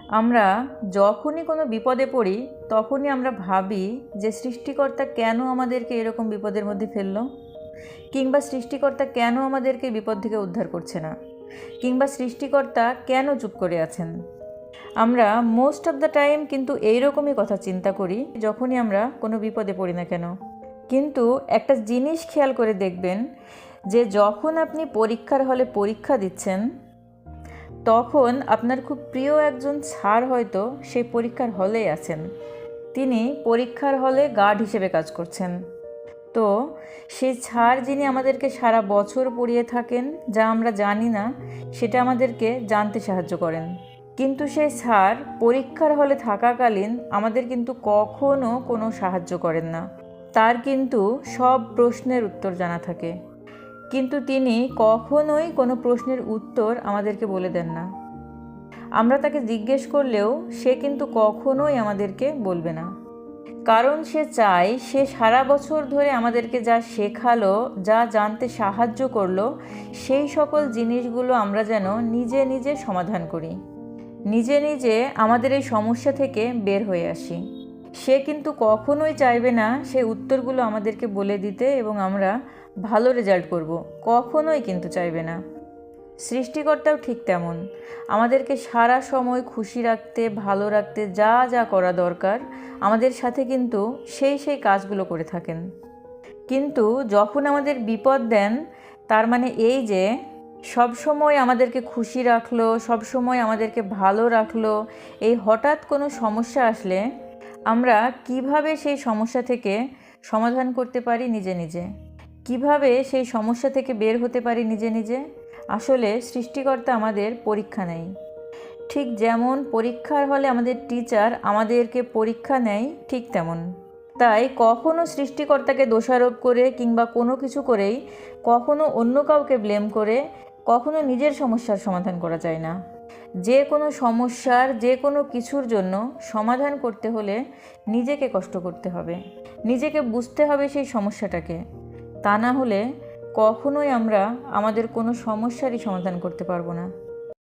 আমরা যখনই কোনো বিপদে পড়ি তখনই আমরা ভাবি যে সৃষ্টিকর্তা কেন আমাদেরকে এরকম বিপদের মধ্যে ফেললো, কিংবা সৃষ্টিকর্তা কেন আমাদেরকে বিপদ থেকে উদ্ধার করছে না, কিংবা সৃষ্টিকর্তা কেন চুপ করে আছেন। আমরা মোস্ট অফ দ্য টাইম কিন্তু এইরকমই কথা চিন্তা করি যখনই আমরা কোনো বিপদে পড়ি না কেন। কিন্তু একটা জিনিস খেয়াল করে দেখবেন যে যখন আপনি পরীক্ষার হলে পরীক্ষা দিচ্ছেন তখন আপনার খুব প্রিয় একজন স্যার হয়তো সেই পরীক্ষার হলেই আছেন, তিনি পরীক্ষার হলে গার্ড হিসেবে কাজ করছেন। তো সেই স্যার যিনি আমাদেরকে সারা বছর পড়িয়ে থাকেন, যা আমরা জানি না সেটা আমাদেরকে জানতে সাহায্য করেন, কিন্তু সেই স্যার পরীক্ষার হলে থাকাকালীন আমাদের কিন্তু কখনো কোনো সাহায্য করেন না। তার কিন্তু সব প্রশ্নের উত্তর জানা থাকে, কিন্তু তিনি কখনোই কোনো প্রশ্নের উত্তর আমাদেরকে বলে দেন না। আমরা তাকে জিজ্ঞেস করলেও সে কিন্তু কখনোই আমাদেরকে বলবে না, কারণ সে চায় সে সারা বছর ধরে আমাদেরকে যা শেখালো, যা জানতে সাহায্য করলো, সেই সকল জিনিসগুলো আমরা যেন নিজে নিজে সমাধান করি, নিজে নিজে আমাদের এই সমস্যা থেকে বের হয়ে আসি। সে কিন্তু কখনোই চাইবে না সেই উত্তরগুলো আমাদেরকে বলে দিতে এবং আমরা ভালো রেজাল্ট করব, কখনোই কিন্তু চাইবে না। সৃষ্টিকর্তাও ঠিক তেমন, আমাদেরকে সারা সময় খুশি রাখতে, ভালো রাখতে যা যা করা দরকার আমাদের সাথে কিন্তু সেই কাজগুলো করে থাকেন। কিন্তু যখন আমাদের বিপদ দেন, তার মানে এই যে সব সময় আমাদেরকে খুশি রাখলো, সব সময় আমাদেরকে ভালো রাখলো, এই হঠাৎ কোনো সমস্যা আসলে আমরা কিভাবে সেই সমস্যা থেকে সমাধান করতে পারি নিজে নিজে, কিভাবে সেই সমস্যা থেকে বের হতে পারি নিজে নিজে। আসলে সৃষ্টিকর্তা আমাদের পরীক্ষা নেয়, ঠিক যেমন পরীক্ষার হলে আমাদের টিচার আমাদেরকে পরীক্ষা নেয়, ঠিক তেমন। তাই কখনো সৃষ্টিকর্তাকে দোষারোপ করে কিংবা কোনো কিছু করেই কখনো অন্য কাউকে ব্লেম করে কখনো নিজের সমস্যার সমাধান করা যায় না। যে কোনো সমস্যার, যে কোনো কিছুর জন্য সমাধান করতে হলে নিজেকে কষ্ট করতে হবে, নিজেকে বুঝতে হবে সেই সমস্যাটাকে। তা না হলে কখনোই আমরা আমাদের কোনো সমস্যারই সমাধান করতে পারবো না।